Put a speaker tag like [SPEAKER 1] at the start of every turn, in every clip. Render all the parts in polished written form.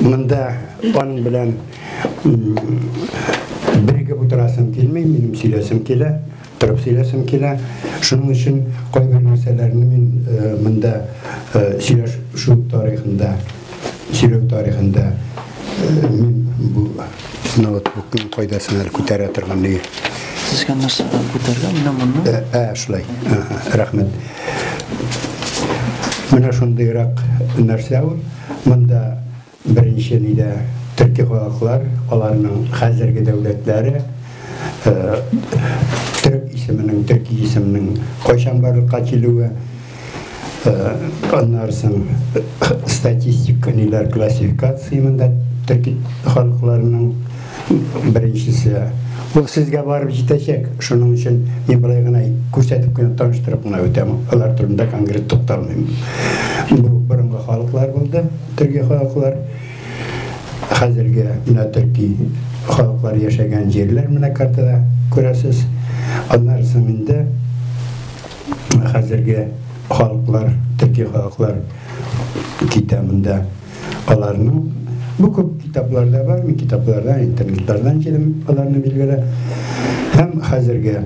[SPEAKER 1] Mında onun bilen birge buturasım kelmey, benim söylesim kele, тұрып сөйлесім келе. Шының үшін қой бір нәрселерін мен мында сөйлеу тарихында мен бұл ноутбуктың қойдасын әлі көтере тұрған дейі.
[SPEAKER 2] Сізге нәрсе көтерген, мына мұны?
[SPEAKER 1] Шылай, рахмет. Мына шындайырақ нәрсе ауыр. Мында бірінші нейді түркі қоғақлар, оларының қазіргі дәулетлері Түркі есімінің қойшанбарлыққа келуі, онарсын статистика нелер классификациясында түркі халықларының біріншісі. Ол сізге барып жетешек, шының үшін мен былай ғана көрсетіп күні таныштырып ғана өтемін. Олар тұрында конкрет тоқталмаймын. Бұл бұрынғы халықлар болды, түркі халықлар. Қазіргі мына түркі халықлар яшаған жерлер мына картада көресіз. Onlar sınırında hazırki halklar, Türkiye halklar kitabında alarının bu kitaplarda var mı? Kitaplardan, internetlerden gelim alarını bilgiler. Hem hazırki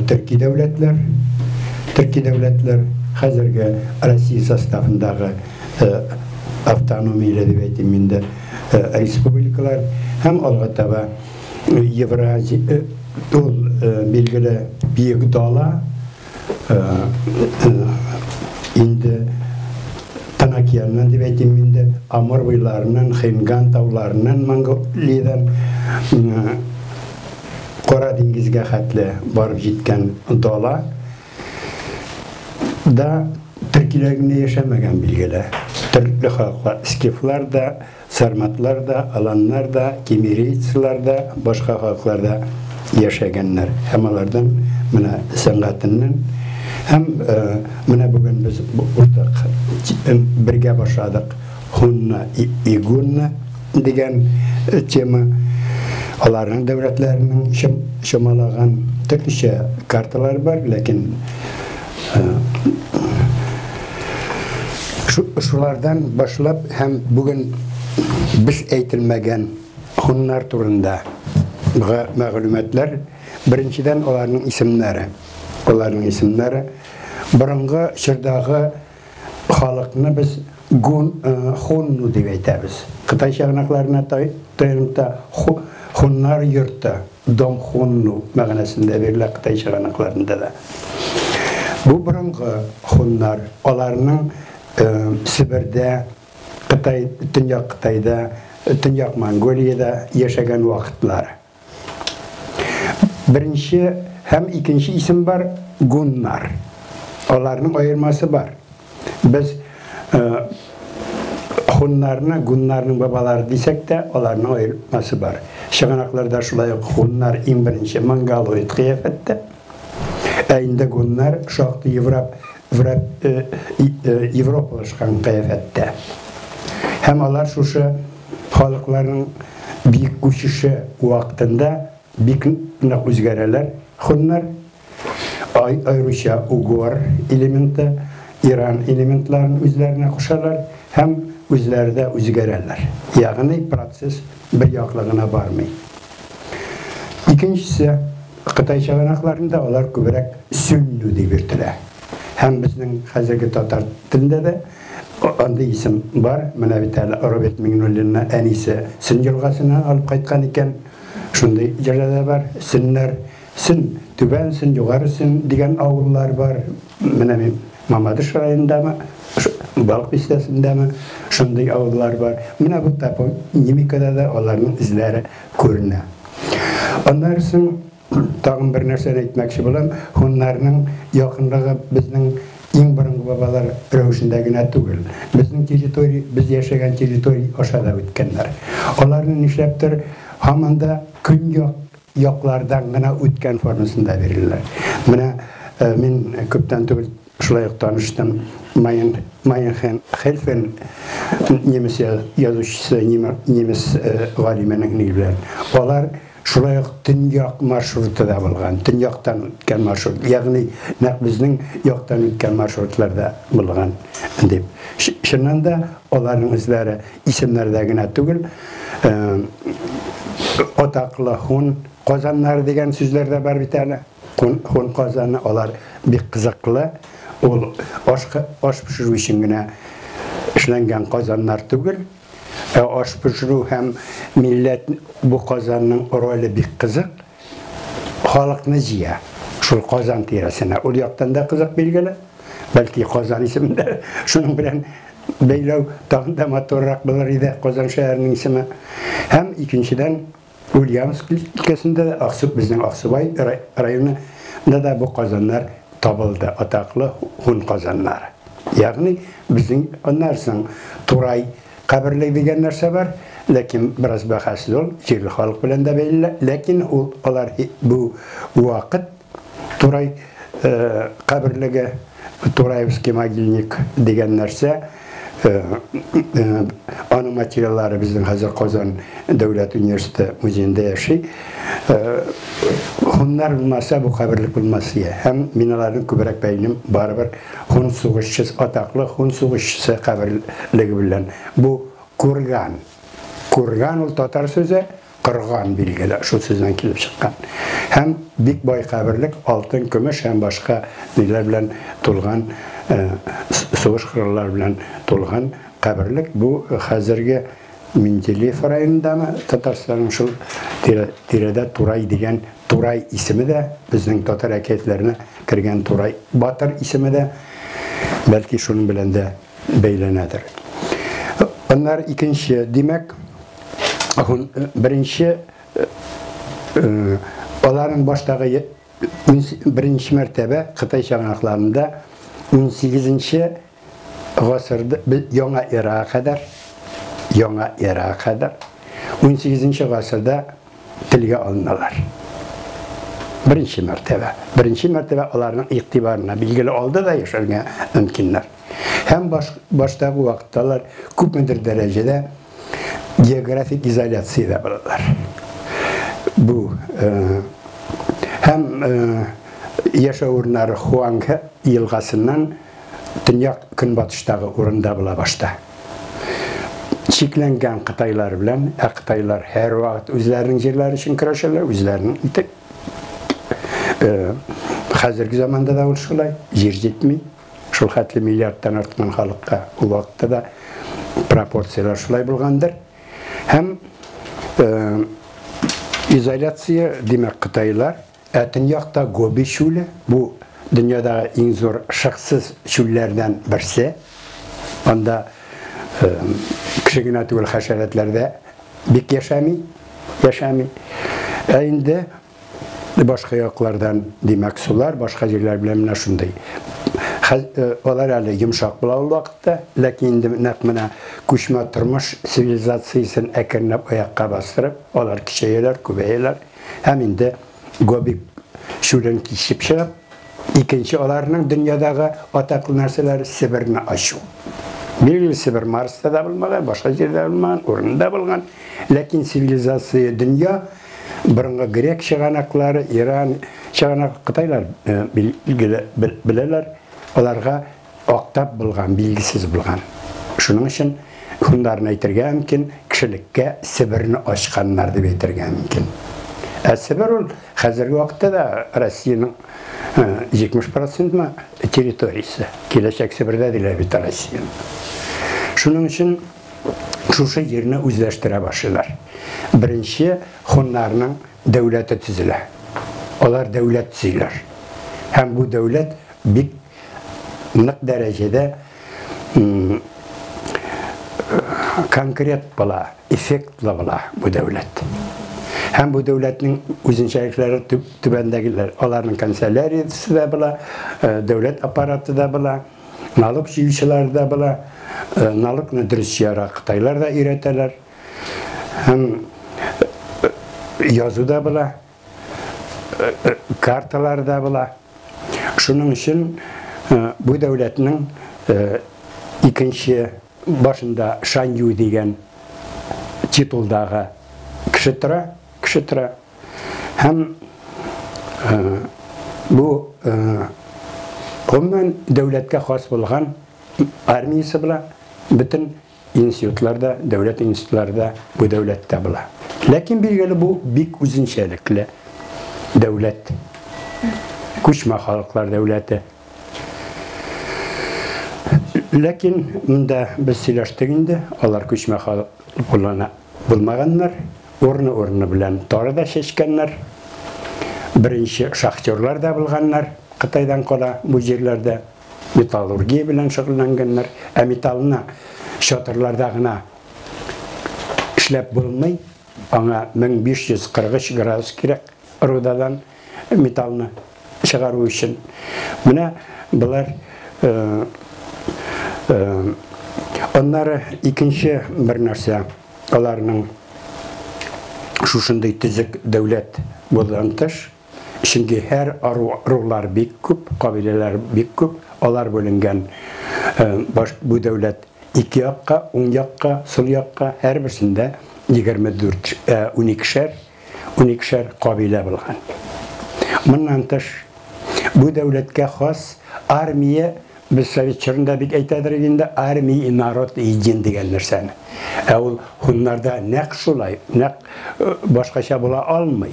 [SPEAKER 1] Türkiye devletler hazırki Rusya sastafındaki avtonomiyle devletiminde respublikalar hem algıtaba Евразия ул билгеле бийик дала инде Танакияннан деп айтайын менде Амур буйларынан, Хинган тауларынан Монголиядан Қора диңгезге хәтле барып җиткән дала да төркиләргә яшәмәгән билгеле. Төрле халыклар, скифлар да, сарматлар да, аланнар да, кемерийцлар да, башка халыклар да яшәгәннәр. Һәм алардан менә сәнгатеннән һәм менә бүген без уртак бергә башладык. Хунна игунна дигән тема аларның дәүләтләренең шамалаган төрлечә карталар бар, ләкин шулардан башлап һәм бүген biz әйтелмәгән хуннар турында мәгълүматлар беренчедән аларның исемнәре. Аларның исемнәре борынгы чордагы халыкны без хунну дип әйтәбез. Кытай чыгынакларына таянып хуннар йорты, дом хунну мәгънәсендә бирелә Кытай чыгынакларында да. Бу борынгы хуннар аларның Сибирдә, Кытай, Төньяк Кытайда, Төньяк Монголияда яшәгән вакытлар. Беренче һәм икенче исем бар гуннар. Аларның аермасы бар. Без хуннарны, гуннарның бабалары дисәк тә, аларның аермасы бар. Чыганакларда шулай ук хуннар иң беренче монголоид кыяфәттә. Инде гуннар шактый Европалашкан кыяфәттә. Һәм алар шушы халыкларның бик күчеше вакытында бик нык үзгәрәләр. Хуннар аеруча угор элементы, Иран элементларын үзләренә кушалар һәм үзләрдә үзгәрәләр. Ягъни процесс бер яклыгына бармый. Икенчесе Кытай чыганакларында алар күбрәк сүннү дип йөртелә. Һәм безнең хәзерге татар телендә дә андый исем бар. Менә бит әле Роберт Миңнуллинны әнисе Сын елгасына алып кайткан икән. Шундый җырда бар. Сөннәр, Сын, Түбән Сын, Югары Сын дигән авыллар бар. Менә мин Мамадыш районындамы, Балык бистәсендәме шундый авыллар бар. Менә бу топонимикада да аларның изләре күренә. Аннан соң тагын бер нәрсәне әйтмәкче булам. Хуннарның якынлыгы безнең иң борынгы бабалар рәвешендә генә түгел. Безнең территория, без яшәгән территория аша да үткәннәр. Аларны нишләптер һаманда көньяк яклардан гына үткән формасында биреләр. Менә мин күптән түгел шулай ук таныштым. Майнхен Хельфен немец язучысы, немец галименең нигезләр. Алар Шулай ук төньяк маршруты да булган. Төньяктан үткән маршрут. Ягъни нәкъ безнең яктан үткән маршрутларда булган дип. Шуннан да аларның үзләре исемнәрдә генә түгел, атаклы Хун Казаннар дигән сүзләр дә бар бит әле. Хун Казаны алар бик кызыклы. Ул аш пешерү өчен генә эшләнгән казаннар түгел. Аш пешерү һәм милләт бу казанның роле бик кызык. Халыкны җыя. Шул казан тирәсенә. Ул яктан да кызык билгеле. Бәлки казан исемендә шуның белән бәйләү тагын да матуррак булыр иде Казан шәһәренең исеме. Һәм икенчедән Ульяновск өлкәсендә безнең Аксубай районында да бу казаннар табылды. Атаклы Хун казаннары. Ягъни безнең аннарсын Турай каберле дигән нәрсә бар, ләкин бераз бәхәсле ул, җирле халык белән дә бәйле, ләкин алар бу вакыт Турай каберлеге, Тураевский могильник дигән нәрсә, аның материаллары безнең хәзер Казан дәүләт университеты музеенда яши. Хуннар булмаса, бу каберлек булмас иде. Һәм миналарның күбрәк бәйлем барыбер Хун сугышчысы, атаклы Хун сугышчысы каберлеге белән. Бу Курган. Курган ул татар сүзе, кырган билгеле, шул сүздән килеп чыккан. Һәм бик бай каберлек, алтын, көмеш һәм башка ниләр белән тулган, сугыш кырыллар белән тулган каберлек. Бу хәзерге Менделеев районындамы, Татарстанның шул тирәдә Турай дигән Турай исеме дә, безнең татар әкиятләренә кергән Турай батыр исеме дә, бәлки шуның белән дә бәйләнәдер. Аннар икенче, димәк, беренче аларның баштагы беренче мәртәбә Кытай чыганакларында 18-нче гасырда яңа эрага кадәр 18-нче гасырда телгә алыналар. Беренче мәртәбә аларның игътибарына билгеле алды да яшәргә мөмкиннәр. Һәм баштагы вакытталар күпмедер дәрәҗәдә географик изоляциядә булалар. Бу һәм яшәү урыннары Хуангэ елгасыннан төньяк көнбатыштагы урында була башта. Чикләнгән Кытайлар белән, Кытайлар һәр вакыт үзләренең җирләре өчен көрәшәләр, үзләренең итеп. Хәзерге заманда да ул шулай, җир җитми. Шул хәтле миллиардтан арткан халыкка ул вакытта да пропорциялар шулай булгандыр. Һәм изоляция, димәк, Кытайлар, төньякта Гоби чүле, бу дөньядагы иң зур шыксыз чүлләрдән берсе. Анда кешегенә түгел хәшәратләрдә бик яшәми. Инде башка яклардан, димәк, сулар, башка җирләр белән менә шундый. Алар әле йомшак була ул вакытта, ләкин инде нәкъ менә күчмә тормыш цивилизациясын әкренләп аякка бастырып, алар кичәяләр, күбәяләр. Һәм инде Гоби чүлен кичеп чыгып, икенче аларның дөньядагы атаклы нәрсәләре Сибирне ачу. Билгеле, Сибир Марста да булмаган, башка җирдә булмаган, урында булган, ләкин цивилизация дөнья борынгы грек чыганаклары, Иран чыганак Кытайлар беләләр. Аларга актап булган, билгесез булган. Шуның өчен хуннарны әйтергә мөмкин, кешелеккә Сибирне ачканнар дип әйтергә мөмкин. Сибир ул хәзерге вакытта да Россиянең 70% территориясе. Киләчәк Сибирдә диләр бит Россияның. Шуның өчен шушы җирне үзләштерә башлыйлар. Беренче хуннарның дәүләте төзелә. Алар дәүләт төзиләр. Һәм бу дәүләт бик нык дәрәҗәдә конкрет була, эффектлы була бу дәүләт. Һәм бу дәүләтнең үзенчәлекләре түбәндәгеләр. Аларның канцеляриясе дә була, дәүләт аппараты да була, налог җыючылар да була, налогны дөрес җыярга Кытайлар да өйрәтәләр. Һәм язу да була, карталар да була. Шуның өчен бу дәүләтнең икенче башында Шанью дигән титулдагы кеше тора. Hem bu Ondan devletke has bulgan armiyası bula, bütün institutlarda, devlet institutlarda bu devlette bula. Lakin bir geli bu bik uzun şeylikli devlet. Kuşma halklar devleti. Lakin bunda biz silaştığında onlar kuşma halk bulmaganlar, ornu bilen torada şeşkenler, birinci şahtörler de bulganlar. Kıtaydan kola bu yerlerde metallurgiya bilen şıgıllanganlar. Metallına şatırlardağına işlep bulunmay. Ona 1543 gradus gerek rudadan metallını çıkarу için. Buna bunlar onları ikinci bir narsa onlarının şuşunday tüzük devlet bulantış. Çünkü her ruhlar bek köp, kabileler bek köp, onlar bölüngen bu devlet iki yakka, 10 yakka, sol yakka her birisinde 24 12'şer kabile bulgan. Bundan tış bu devletke has armiye biz Sovetçilerinde bir aytadirginde armiye narod iyicin degan narsani. Hunlarda ne şulay, ne başkaça bula almay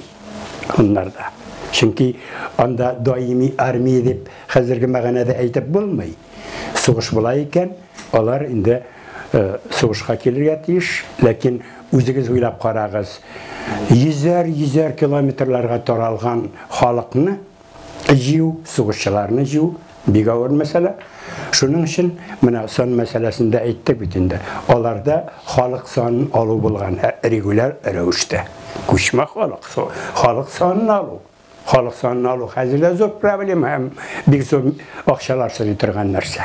[SPEAKER 1] hunlarda. Çünkü onda daimi armiye dep hazırki mağanada aytib bulmay. Soğuş bulayken onlar indi soğuşqa kelirge tiyiş, lakin o'zingiz o'ylab qarag'iz. Yüzer kilometrlarga taralgan xalqni jiu, so'g'ishchilarni jiu, bek og'ir masala. Shuning uchun mana son masalasida aytdik bitindi. Ularda xalq sonini olib bo'lgan regular ravishda. Ko'chma xalq sonini olib. Xalq sonini olib hozirda zo'r problem ham bek zo'r aqshalar sirib turgan narsa.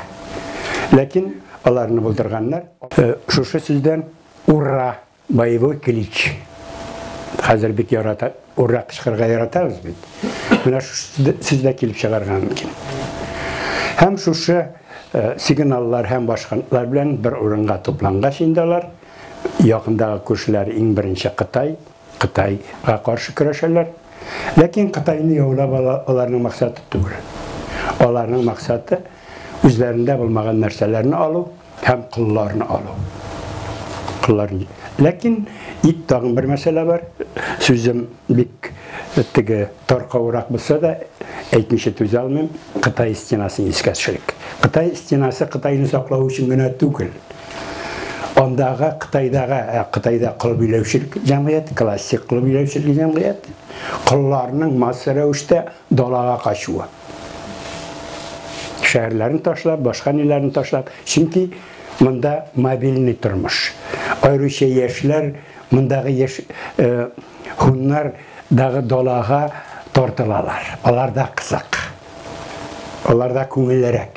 [SPEAKER 1] Lakin ularni bildirganlar shu sizdan urra boyvoy klич. Hozir bek yarata, urra qishqirga yaratamiz biz. Mana shu sizda kelib chiqargan mumkin. Hem şu signallar hem başkanlar bilen bir o'ringa to'plangaç indilar. Yaqindagi ko'shlar eng birinchi Xitoyga qarshi kurashadilar. Lakin Xitoyni yo'lab ularning maqsadi tugul. Ularning maqsadi o'zlarida bo'lmagan narsalarni olib, hem qullarni olib. Lakin tag'in bir masala bor. So'zim bek tigi tarqavroq bo'lsa da aytmishni tuza olmayman. Xitoy istinasini esga tushirdik. Xitoy istinasi Xitoyni saqlash uchun gina tugul. Ondaga Xitoyda qilib yuruvchilik jamiyat, klassik qilib yuruvchilik jamiyat, qullarning masravishda dalaga qachuvi. Shaharlarni tashlab, boshqa nelarni tashlab, chunki bunda mobilniy turmush. Ayrisha yoshlar bundagi hunnar dağı dolağa tortilalar. Onlar da kızık. Onlar da ko'ngilliroq.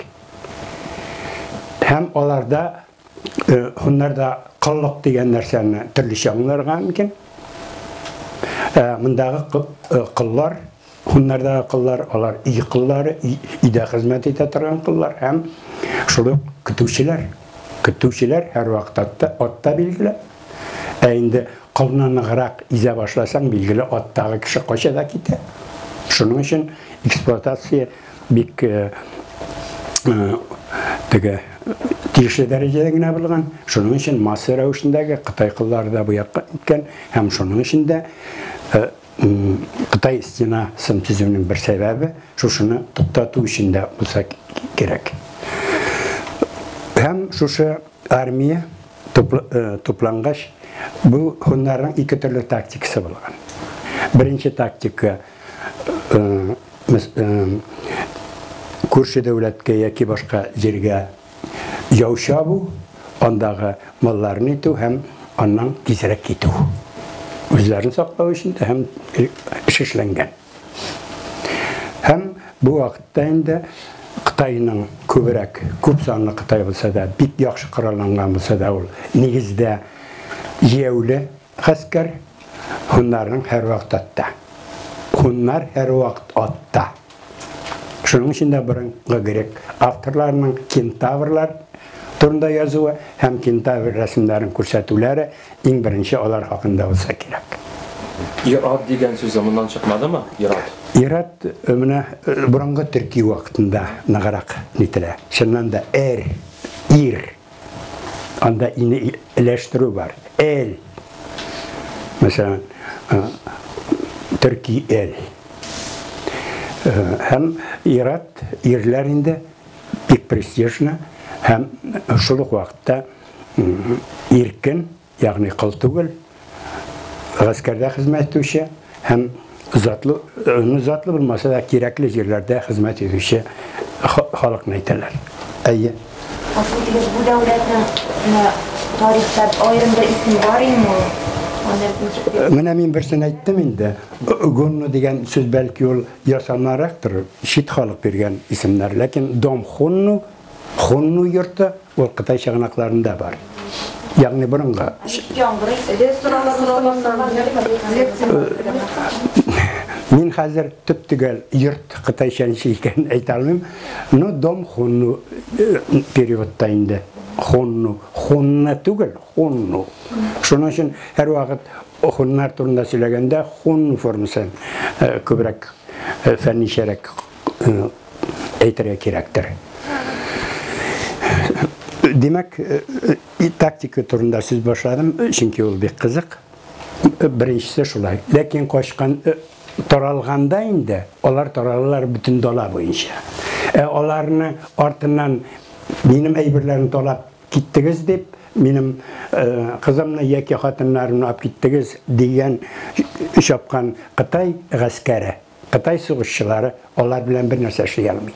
[SPEAKER 1] Hem onlar da hunlar da qilliq degan narsani turlicha anglargan mumkin. Bundağı qillar, hunlardagi qillar, ular iyi qillari, ida xizmat eta turgan qillar ham shuni kutuvchilar har vaqt otda belgili. Endi qılnanı qıraq ize başlasan bilgili ottağı kişi qo'shada kete. Şunun için eksploatasiya bek tiyishli darajada gina bo'lgan. Şunun için massa ravishindagi Xitoy qillari da bu yoqqa ketgan. Ham şunun içinde Xitoy istinasini tuzuvining bir sababi shuni to'xtatuv ishida bo'lsa kerak. Hem şu armiya to'plangaç bu hunların iki türlü taktikası bulgan. Birinci taktika Kurşu devletke yaki başka yerge yavşa bu, ondağı mallarını itiyor hem ondan gizerek itiyor. Özlerini saklağı için de hem şişlengen. Hem bu vakitte de Xitoyning ko'p sonli Xitoy bo'lsa da, bek yaxshi qurollangan bo'lsa da, u negizda yevli askar, hunlarning har vaqt otda. Hunlar har vaqt otda. Shuning uchun da birinchi gerek avtorlarning kentavrlar turida yozuvi ham kentavr rasmlarining ko'rsatuvlari eng birinchi ular haqida bo'lsa kerak.
[SPEAKER 3] İrad деген söz zamandan çıkmadı mı? İrad.
[SPEAKER 1] İrat mına burunga Türkiye vaktında nagarak nitile. Şundan da ir. Anda yine eleştiri var. El. Mesela Türkiye el. Hem İrat irlerinde pek prestijli hem şuluk vakitte irkin yani kıltıgıl askerde hizmet etuşu hem zatlı bulmasa da gerekli yerlerde hizmet etuşu halk neyteler. Ayı.
[SPEAKER 4] Bu devletin tarihte ayrımda ismi var mı?
[SPEAKER 1] Мен bir sene ettim indi. Gunnu degen söz belki yol yasanlaraktır. Şit halk bergen isimler. Lakin Dom Hunnu yurtta o Kıtay şağınaklarında var. Yani burunga. Min hazır tüptügel yurt Kıtay şağınaklarından aytalmıyım. No Dom Hunnu periodda indi. Hunna tügel, Hunnu. Şunun için her vakit Hunnar turunda söylegende Hunnu formusu kübrek fenni şerek eğitere gerektir. Demek taktik turunda siz başladım çünkü o bir kızık. Birincisi şulay. Lakin koşkan toralganda indi. Onlar toralırlar bütün dola boyunca. Onların artından benim eybirlerini dolap gittiniz deyip benim kızımla yeki hatınlarını alıp gittiniz diyen şapkan Kıtay askeri, Kıtay soğuşçuları onlar bilen bir narsa şey almayın.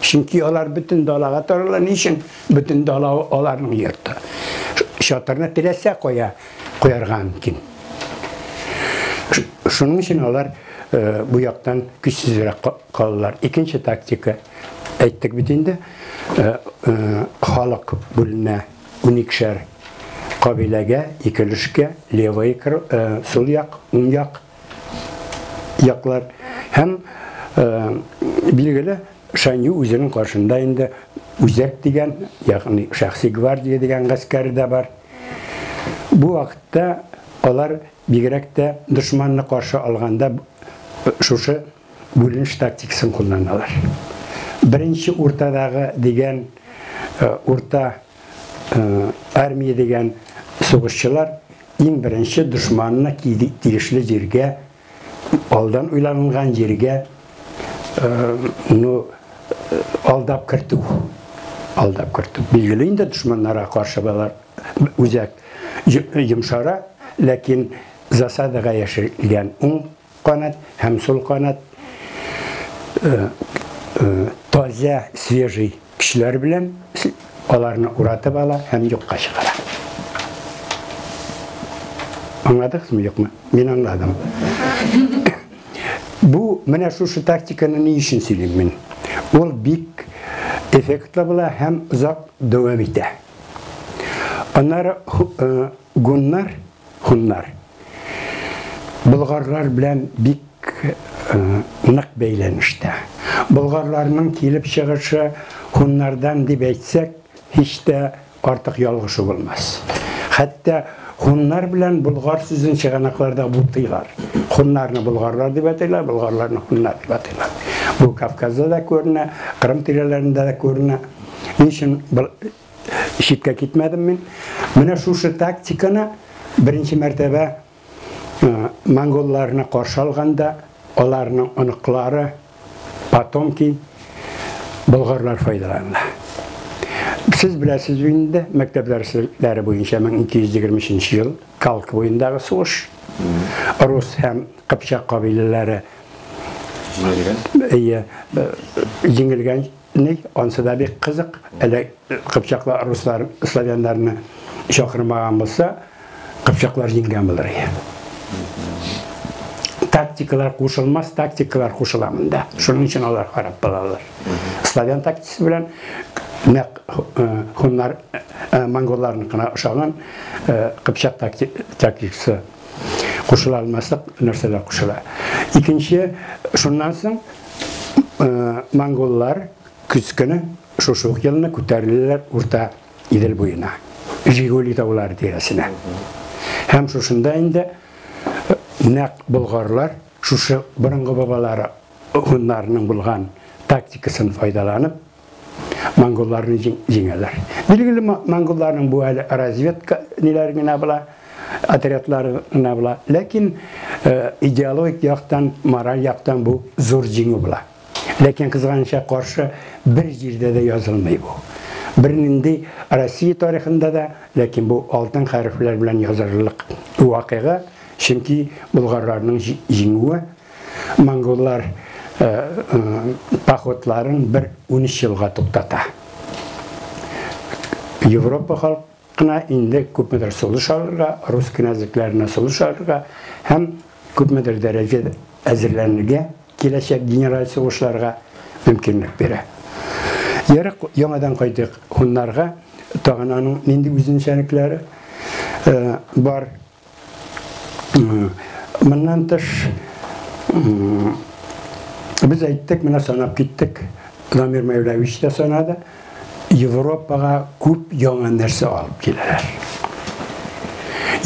[SPEAKER 1] Çünkü onlar bütün dolağa torarlar. Niçin? Bütün dola onların yurtta. Şatırına dilese koyargan kim? Şunun için onlar bu yaktan güçsüzlere kalırlar. İkinci taktika ettik bitinde halk bölüne unikşer kabilege, ikilişke, levayı sol yak, yak yaklar. Hem bilgili şanyu üzerinin karşında indi Uzak degen, yani şahsi gvardiya degen askeri de var. Bu vakitte onlar bigirekte düşmanını karşı alganda şu bölünüş taktikasını kullanırlar. Birinci ortadağı degen orta armiya degen soğuşçular en birinci düşmanına dirişli yerge aldan uylanılgan yerge aldap kırtı. Aldap kırtı. Bilgiliğin de düşmanlara karşı bağlar uzak yumşara, lakin zasadaga yaşayan kanat hem sol kanat taze, свежий kişiler bilen onlarını uğratıp ala hem yokka çıkara. Anladınız mı yok mu? Ben anladım. Bu, mene şu taktikanı ne için söyleyeyim ben? Ol büyük efektli bula hem uzak devam ete. Onlar Hunnar. Bulgarlar bilen büyük nık beylenişte. Bulgarlarının kelip çıkışı Hunnardan dip etsek hiç de artık yalgışı olmaz. Hatta Hunnar bilen Bulgar sözün çıkanaklarda bultuylar. Hunnarını Bulgarlar dip atırlar, Bulgarlarını Hunnar dip atırlar. Bu Kafkaz'da da görüne, Kırım tirelerinde de görüne. Niçin işitke gitmedim ben? Mene şu taktikana birinci mertebe Mongollarına karşı alganda onların anıkları Potomkin Bulgarlar faydalandı. Siz bilesiz bugün mektep dersleri boyunca 1220 yıl Kalk boyundağı soğuş. Rus hem Kıpçak kabileleri jingilgen ne? Onsa da bir kızık. Ele Kıpçaklar Ruslar Slavyanlarını şakırmagan olsa Kıpçaklar jingen bulur. Taktikalar koşulmaz, taktikalar koşulamında. Şunun için onlar harap bulalar. Slavyan taktikası bilen Hunlar Mongolların kına uşağın Kıpçak taktikası koşulalmazsa nerseler koşular. İkinci, şundan sonra Mongollar küskünü şu yılına kütərliler orta İdil boyuna. Jiguli tağları teresine. Hem şuşunda indi нәқ бұлғарлар шушы бұрынғы бабалары хуннарның бұлған тактикасын файдаланып монголларны жеңелер. Белгілі монголларның бұл әлі разведка нелеріне бұла, отрядларына бұла, ләкин идеологик яқтан, мораль яқтан бұл зор жеңі бұла. Ләкин қызғанша қаршы бір жерде де yazılмай бұл. Бірінінде Россия тарихында да, ләкин бұл алтын харфлер білән язылылық уақиға, чөнки бұлғарларның жеңуі монголлар походларын бір 13 жылға тоқтата. Европа халқына инде көпмедір солыш алырға, рус князьліктеріне солыш алырға, һәм көпмедір дәрежеде әзірләнуге, келешек генерал соғышларға мүмкінлік бере. Ярық яңадан қайтық хуннарға, тағананың ненде үзіншәніклері бар. Мұннан тыш біз айттық, мына санап кеттік, Дамир Мевлевич те санады, Европаға көп яңа нәрсе алып келелер.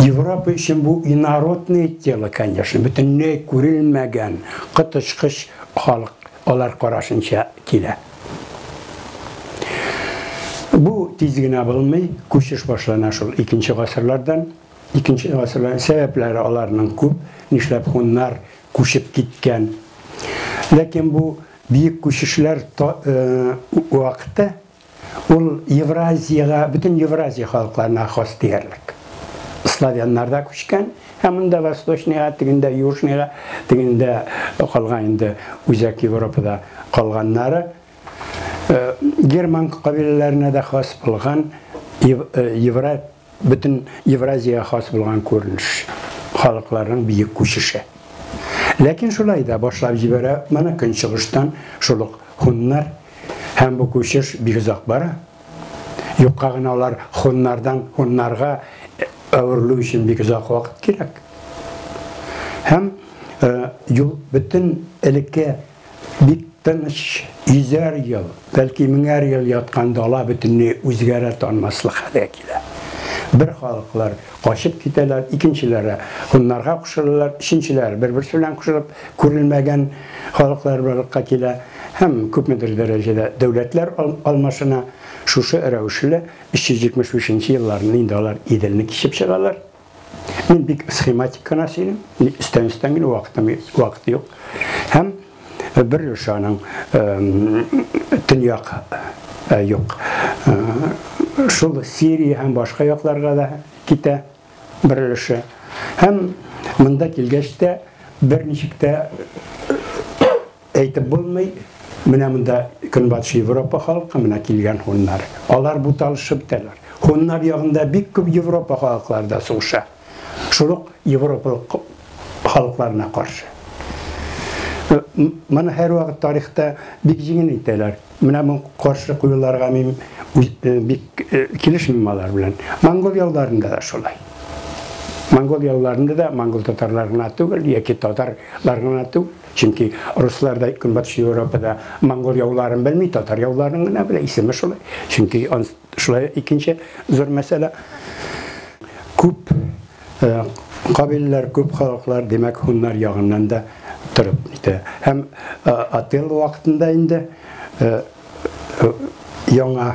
[SPEAKER 1] Европа үшін бұл инородный тело, конечно, бүтінней көрілмәген, қытышқыш халық олар қарашынша келе. Бұл тезгіне білмей, көшіш башлана шул 2-ші ғасырлардан, 2-ші ғасырлардан сәбәплері оларының көп, нишләп хуннар көшіп кеткен. Ләкин бұл бейік көшішілер уақыты, ол Евразияға, бүтін Евразия халықларына қос дерлік. Славянларда көшкен, әмінде Восточныйға, тігінде Южныйға, тігінде қалғанында Үзәк Европада қалғанлары, Герман қабилелеріне де қос болған, бүтін Евразияға қос болған көрініш халықларының бейік көшіші. Ләкин шулайда башлап жібері, мана күншығыштан шулық хуннар, һәм бұл көшіш бик ұзақ бара. Юққағын олар хуннардан хуннарға әуірлу үшін бик ұзақ уақыт керек. Һәм бүтін әлікке бик тыныш 100 ел, бәлки 1000 ел ятқанда ола бүтінне өзгәрі танмаслық хәле келе. Бір халықлар қашып кетелер, икенчілері хуннарға құшылылар, үшіншілері бір-бірсі білән құшылып, көрілмәген халықлар барлыққа келе. Һәм күпмедір дәрежеде дәулетлер алмашына шушы әрәушілі 375 елларының инде алар иделіні кешіп шығалар. Мен бик схематикана сейлім, үстен-үстен гені уақыты yok. Һәм бір ошаның төньяқ yok. Шул Сирия һәм башқа яқларға да ките бір өліші. Һәм мұнда келгеште бір нешікте әйтіп болмай, мына мұнда Күнбатыс Европа халқы мына келген хуннар. Алар бұталышып тәлер. Хуннар яғында бик көп Европа халықларда соғыша. Шулық Европа халықларына қаршы. Мұны әр уақыт тарихта бик жеңін етелер. Мына мұн қаршы қойыларға мен бик келішмемалар білен. Моңғол яуларында да шолай. Моңғол яуларында да моңғол татарларына түгіл, яки татарларына түгіл. Чөнки русларда Күнбатыс Европада моңғол яуларын білмей, татар яуларын ғана біле, исемі шолай. Чөнки шолай икенче зор мәсәле. Көп қабилелер, көп халықлар, демек хуннар яғынан да тұрып. Һәм ател уақытында инде яңа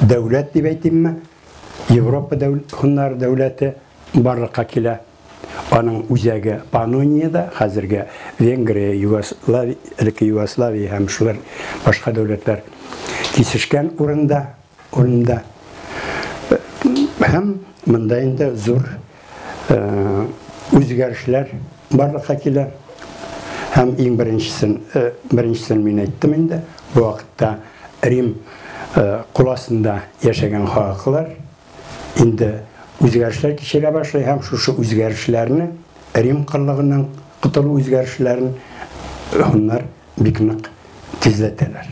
[SPEAKER 1] дәулет деп әйтемме, Европа хуннар дәулеті барлыққа келе. Аның үзәге Панонияда, хәзерге Венгрия, Югославия һәм шулар башка дәүләтләр кисешкән урында. Һәм монда инде зур үзгәрешләр барлыкка килә. Һәм иң беренчесен мин әйттем инде. Бу вакытта Рим куласында яшәгән халыклар инде үзгәрешләр кичерә башлый һәм шушы үзгәрешләрне Рим кырлыгыннан кытылу үзгәрешләрен хуннар бик нык тизләтәләр.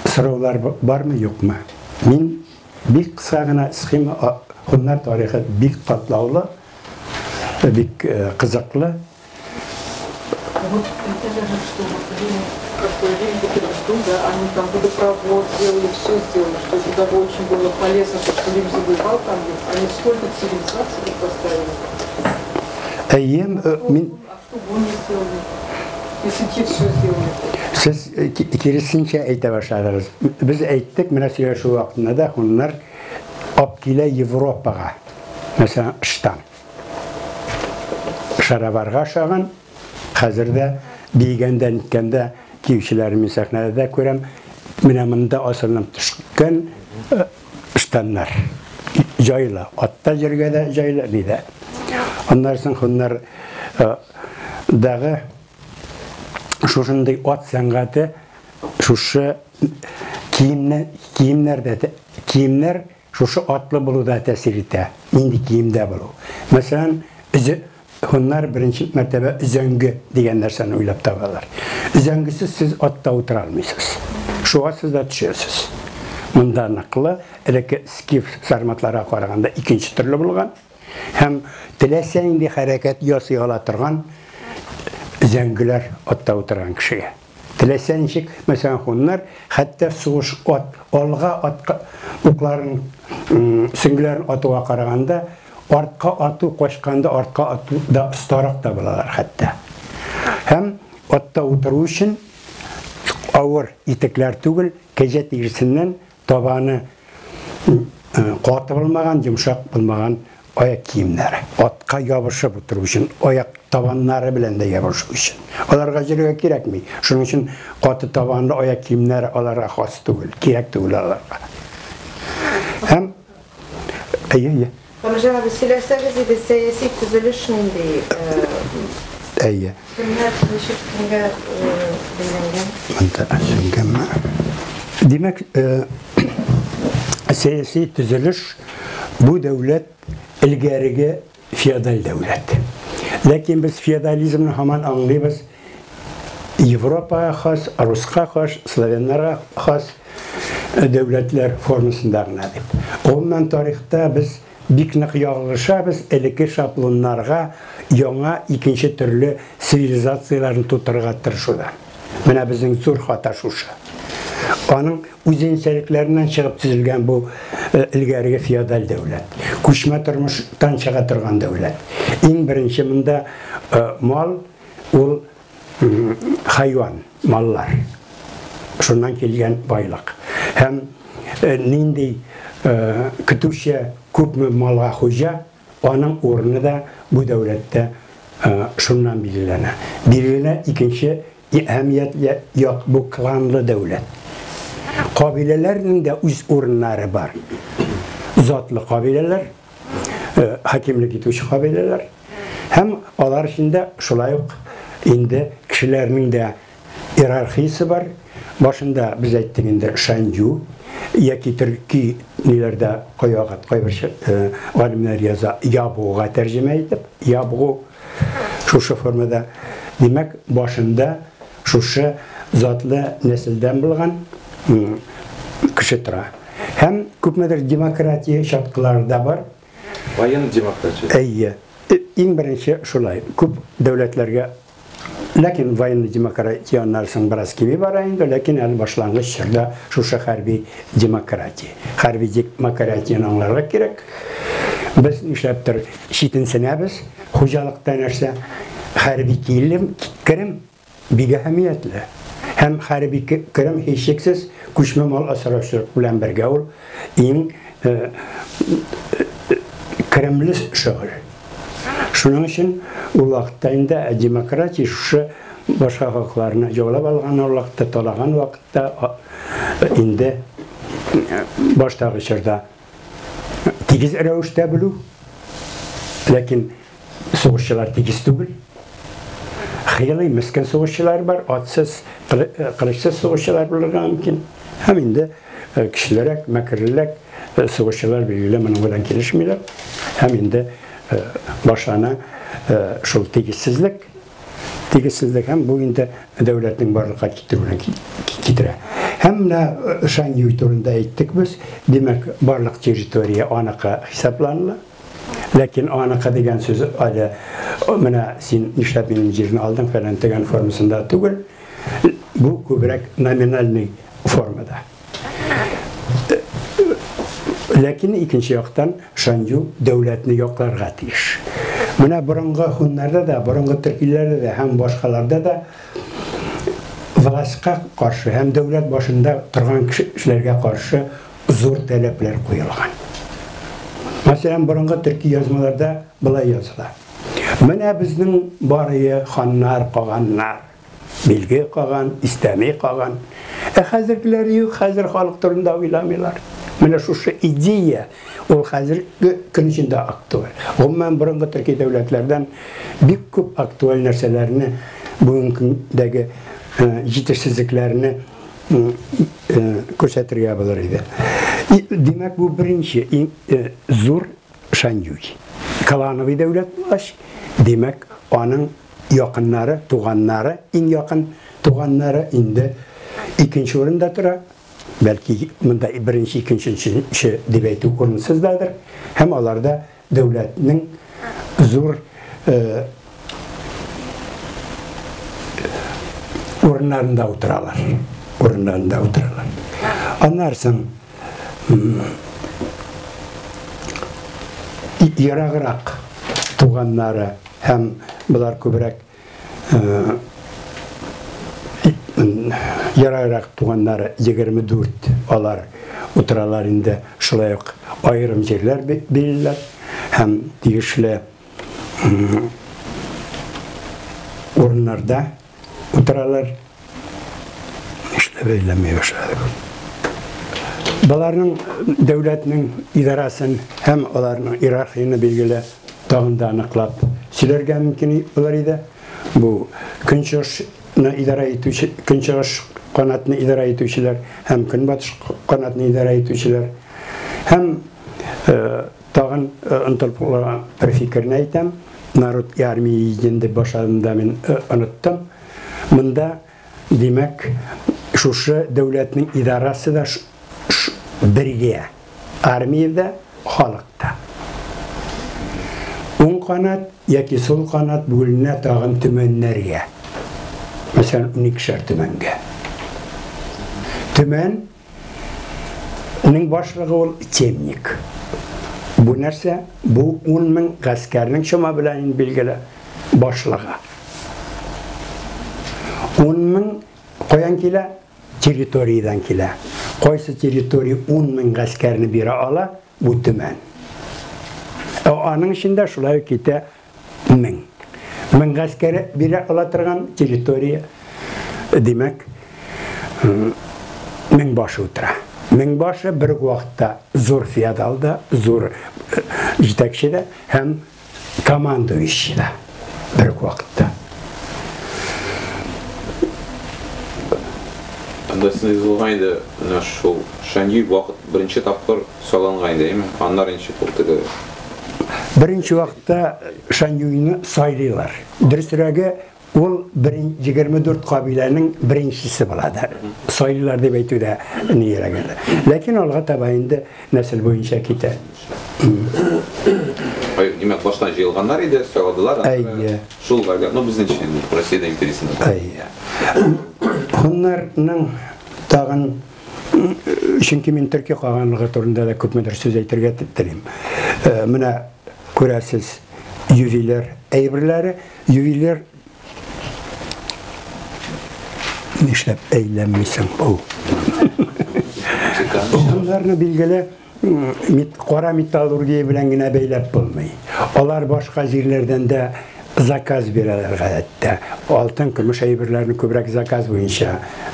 [SPEAKER 1] Сораулар бармы, юкмы? Мин бик кыска гына схема хуннар тарихы бик катлаулы, бик кызыклы.
[SPEAKER 5] Вот это же что, какое время Петербурга, они там водопровод сделали, все сделали, что туда бы очень было полезно, потому что Рим забывал там, они сколько цивилизаций поставили. Автогон не сделали, если все сделали.
[SPEAKER 1] Siz kirisince eğite başladınız. Biz eğittik, mesela şu vaktinde de onlar Abdile Avrupa'ya, mesela Ştan. Şaravarga şağın, hazırda bilgenden itkende kişilerimiz sahnede görem, minamında asılım düşkün Ştanlar. Jayla, atta jirgede jayla bide. Onlar dağı şuşunday at sanatı şuşu kiyimler şuşu atlı buluda tesir ete. İndi kiyimde bulu. Mesela onlar birinci mertebe zöngü diyenler sana uylap tavalar. Zöngüsüz siz atta oturalmıyorsunuz. Şu an siz de düşüyorsunuz. Bundan akıllı, skif sarmatlara qaraganda ikinci türlü bulgan. Hem dileseyinde hareket yasıyala turgan zöngüler atta oturan kişiye. Dileseyinçik, mesela onlar hatta soğuş at, olga at, okların süngülerin atığa qaraganda artka atı koşkanda artka atı da starak da bulalar hatta. Hem atta oturу için ağır itikler tugul, gece tirsinden tabanı katı bulmagan, yumuşak bulmagan ayak kiyimleri. Atka yapışıp oturу için, ayak tabanları bilen de yapışıp için. Onlara jirga gerek mi? Şunun için katı tabanlı ayak kiyimleri onlara has tugul, gerek tugul onlara. Hem iyi.
[SPEAKER 6] Ama abi silahsız idi siyasi düzülüşünün
[SPEAKER 1] İyi.
[SPEAKER 6] Kimler düşünce
[SPEAKER 1] bilingen? Demek siyasi düzülüş bu devlet ilgariga feodal devlet. Lakin biz feodalizmni hemen anlayız. Avrupa'ya has, Rus'a has, Slavenlara has devletler formasında anladık. Ondan tarihte biz biknik yağılışa biz eliki şablonlarga yana ikinci türlü sivilizasyonların tuturga tırışıda. Buna bizim zor hata şuşa. Onun üzenseliklerinden çıkıp tüzülgen bu ilgariga feodal devlet. Kuşma turmuştan çığa turgan devlet. En birinci bunda mal, ol hayvan, mallar. Şundan kelgen baylık. Hem nindi kütüşe köpmü malga hoca, onun ornu da bu devlette şundan belirlene. Birine ikinci ehemmiyetle yok bu klanlı devlet. Kabilelerinin de üz orunları var. Zatlı kabileler, hakimlik ituş kabileler. Hem onlar içinde şulayık indi kişilerinin de hiyerarşisi var. Başında biz ettiğinde şanju, yaki Türkiye nelerde koyuğat alimler yaza yabuğa tercüme edip yabuğu şu formada demek başında şu zatlı nesilden bulgan kişi tura. Hem köpmedir demokratiya şartları da var.
[SPEAKER 3] Vayan demokratiya.
[SPEAKER 1] İyi. En birinci şulay. Köp devletlerge lakin vayan demokratiyanlarsın biraz gibi var aynı. Lakin el başlangıç şurada şu harbi demokratiya. Harbi demokratiyanı anlarlık gerek. Biz işleptir şitinsene biz. Hocalıktan erse harbi kirim bir ehemmiyetli. Hem harbi kirim hiçsiz kuşma mal asaraştırık bilen birge ol. En kirimli şöyle. Şunun için o vakitte demokratiya şu başka haklarını yoğulab algan o vakitte talagan vakitte indi başta şurada tigiz rəvişdə bilu. Lakin soğuşçular tigiz değil. Xeyli miskin soğuşçular var, atsız, kılıçsız soğuşçular bilirler mümkün. Hem de kişilerek, mekirlilik soğuşçular birbiriyle bununla gelişmiyorlar. Hem de başlarına şu tigizsizlik hem bugün de devletin varlığa getirir. Hem de şan yurtlarında ettik biz, demek varlık teritoriya anaka hesaplanılı. Lakin anaka degan söz ala mana sen nishlab mening yerini olding falan degan formasında tugul. Bu ko'proq nominalniy formada. Lakin ikkinchi yoqdan Shanju davlatni yoqlarga tiyish. Mana burungi hunlarda da, burungi turkiylarda da ham boshqalarda da властька qarshi ham davlat boshida turgan kishilarga qarshi zo'r talablar qo'yilgan. Masalan, burungi turkiy yozmalarda bulay yoziladi. Mana bizning boriy xonlar, qog'anlar, bilgi qolgan, istami qolgan. Hozirgilari yo'q, hozir xalq turunda o'ylamaylar. Mana shu ideya ol hozirgi kun ichida aktual. Umuman burungi turkiy davlatlardan bir ko'p aktual narsalarni bugungi kundagi yetishsizliklarni ko'rsatirga bo'lar edi. Demak, bu birinchi zo'r Shanjuy. Kalanoviy davlat bo'lish, demak, onun yaqinlari, tug'anlari, eng yaqin tug'anlari endi ikkinchi o'rinda turadi. Balki bunda birinchi, ikkinchi deb aytib o'rinsizdir. Ham ularda davlatning zo'r o'rinlarında o'tiralar. Anlarsın, yarag'roq tug'anlari ham bular ko'proq yarag'roq tug'anlari 24 olar o'tiralar endi shulay ayrim yerlar belgilar ham tegishli o'rinlarda o'tiralar. İşte belirlenmeye başladı. Bularning davlatning idorasini ham ularning iyerarxiyasini belgilab, tag'inda aniqlab sizlarga mumkin bo'lar edi. Bu kunchiqishni idora etuvchi, kunchiqish qanotni idora etuvchilar, ham kunbotish qanotni idora etuvchilar, ham tag'in intilib bir fikrni aytam. Narod armiya deb boshlamda men unutdim. Bunda demak shu davlatning idorasi da birga, armiyada, xalqda. O'ng qanot yoki so'l qanot bo'linadi tag'in tumanlarga. Masalan, 12 tumanga. Tumanning boshlig'i ol Temnik. Bu narsa bu 10 ming askarning shoma bilan belgilab boshlig'i. 10 ming qo'yan kela territoriyadan kela. Qaysi territoriya 10 ming askarni bera ola, bu tuman. Onun içinde şulay kete 1000. 1000 askeri bera ola turgan territoriya demek 1000 başı o'tira. 1000 başı bir vaqtda zo'r feodalda, zo'r yetakchida ham komandoyishida bir vaqtda.
[SPEAKER 3] Анда сіз izolgaydı şu Şanjuy vaqt birinchi taqdir solangan deymi? Anlarınçı bo'ldi.
[SPEAKER 1] Birinchi vaqtda Shanjuyni saylaylar. Dirsirogi ol 24 qabilaning birinchisi bo'ladi. Saylaylar deb aytuvda niyaraga. Lekin olg'a tabayinda nasl bo'yicha ketadi.
[SPEAKER 3] Hayır, demek baştan jıyılganlar idi, sayladılar. Şul vardı. No bizden için Rossiyada imperiyasında.
[SPEAKER 1] Onlarning tag'in chunki men Turkiya qolganligi turida da ko'pmedir so'z aytirga tilayman. Mana ko'rasiz, yuviler aybrlari, yuviler nishlab aylanmaysan bu. Onlarni belgilab qora metallurgiya bilangina beylab bo'lmaydi. Ular boshqa yerlardan da zakaz beradilar g'oyatda. Oltin, kumush aybrlarni ko'proq zakaz bo'yicha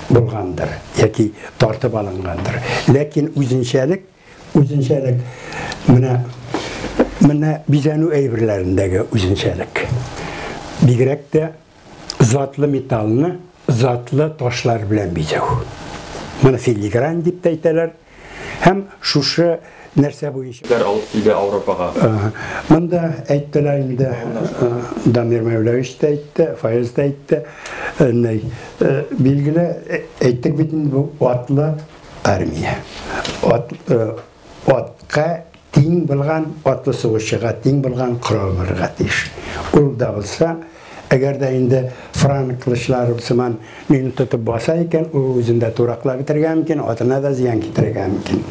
[SPEAKER 1] bo'lgandir yoki tortib olingandir. Lekin o'zinchalik mana bizanu aybrlarindagi o'zinchalik. Bigrakda zotli metallni zotli toshlar bilan bezav. Mana filigran deb aytadilar. Hem şu narsa bo'yicha
[SPEAKER 7] olib keldi Avropaga.
[SPEAKER 1] Bunda aytdilar endi Damir Mevlavich da aytdi, Fayz da aytdi. Belgili aytdik bu otli armiya. Otga тең булган атлы сугышчыга, тең булган коралларга тиеш. Ул да булса, әгәр дә инде франклычлар сыман мине тотып баса икән, ул үзендә тураклап битергән микән, атына да зыян китергән микән.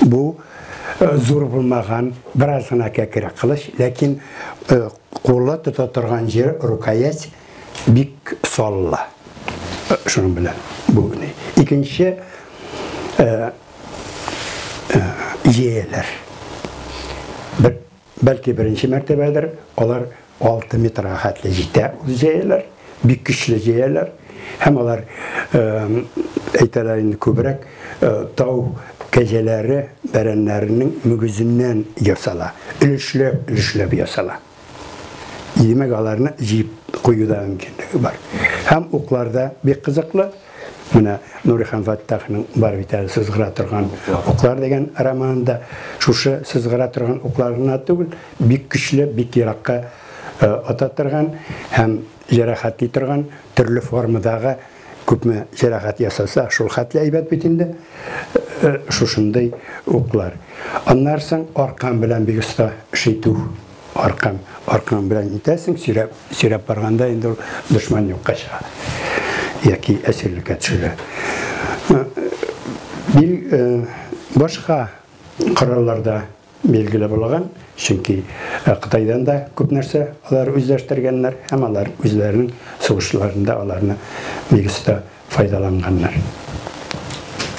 [SPEAKER 1] Бу зур булмаган, бераз гына кәкре кылыч, ләкин кулы тота торган җир рукоять бик саллы. Шуның белән бу ни. Икенче җәяләр. Бәлки беренче мәртәбәдер, алар 6 метрга хәтле җитә ул җәяләр, бик көчле җәяләр. Һәм алар әйтәләр инде күбрәк тау кәҗәләре бәрәннәренең мөгезеннән ясала, өлешләп ясала. Демәк, аларны җыеп куюда мөмкинлеге бар. Һәм укларда бик кызыклы. Менә Нурихан Фаттахның бар бит әле сызгыра торган уклар дигән романында шушы сызгыра торган уклар гына түгел, бик көчле, бик еракка ата торган һәм җәрәхәтли торган төрле формадагы күпме җәрәхәт ясаса, шул хәтле әйбәт бит инде шушындай уклар. Аннан соң аркан белән бик оста шитү. Аркан белән итәсең, сөйрәп барганда инде дошман юкка чыга. Яки әсирлеккә төшерә. Башка коралларда билгеле булган, чөнки Кытайдан да күп нәрсә алар үзләштергәннәр, һәм алар үзләренең сугышларында аларны бигыстә файдаланганнар.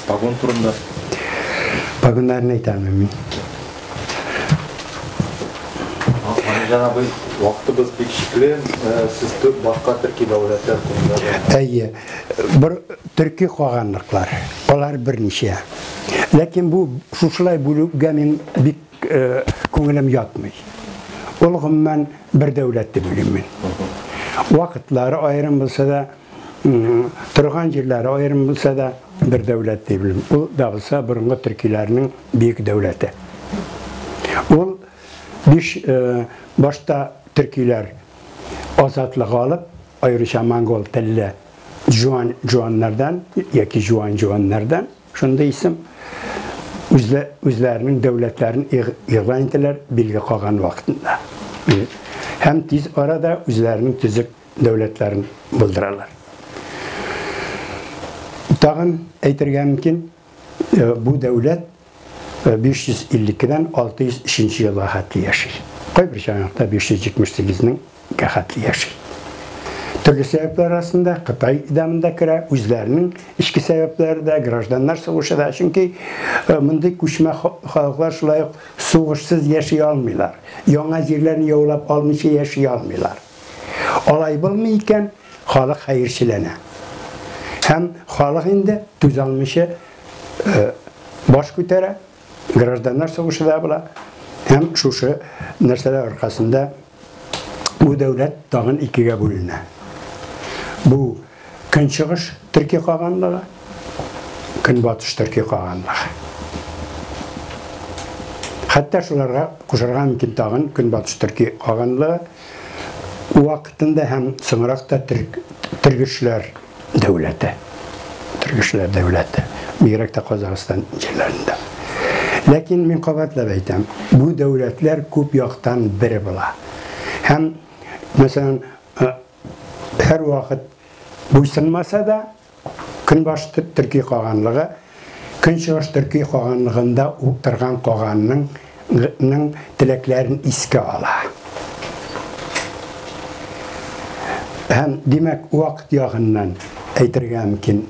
[SPEAKER 7] Погон турында.
[SPEAKER 1] Погоннарны әйтәм мин.
[SPEAKER 7] Жана бу вакытыбыз бик шикле, сез төп башка төрки дәүләтләр турында.
[SPEAKER 1] Әйе, бер төрки калганлыклар. Алар берничә. Ләкин бу шушылай бүлүгә мин бик күңелем ятмый. Ул гомумән бер дәүләтте бүлем мин. Вакытлары аерым булса да, торган җирләре аерым булса да, бер дәүләтте бүлем. Ул да булса борынгы төркиләрнең бик дәүләте. Ул башта төркиләр азатлык алып, аеруча монгол телле жуаннардан, яки жуаннардан, шундай исем үзләренең дәүләтләрен игълан итәләр билге калган вакытында. Һәм тиз арада үзләренең төзек дәүләтләрен булдыралар. Тагын әйтергә мөмкин, бу дәүләт 552-дән 603 елга хәтле яши. Кайбер чагында 578-нең хәтле яши. Төрле сәбәпләр арасында Кытай идамында керә, үзләренең ички сәбәпләре дә, гражданнар сугышы да, чөнки мондый күчмә халыклар шулай ук сугышсыз яши алмыйлар. Яңа җирләрне яулап алмыйча яши алмыйлар. Алай булмый икән, халык хәерчеләнә. Һәм халык инде түз алмыйча баш күтәрә, гражданнар сугышы да була. Һәм шушы нәрсәләр аркасында бу дәүләт тагын икегә бүленә. Бу көнчыгыш Төркия калганлыгы, көнбатыш Төркия калганлыгы. Хәтта шуларга кушарга мөмкин тагын көнбатыш Төркия калганлыгы вакытында һәм соңракта төргечләр дәүләте. Төргечләр дәүләте. Бигрәк тә Казакстан җирләрендә. Ләкин мин кабатлап әйтәм, бу дәүләтләр күп яктан бер була. Һәм мәсәлән, һәр вакыт буйсынмаса да, көнбаш Төркия калганлыгы, көнчыгыш Төркия калганлыгында утырган калганның теләкләрен искә ала. Һәм димәк, вакыт ягыннан әйтергә мөмкин,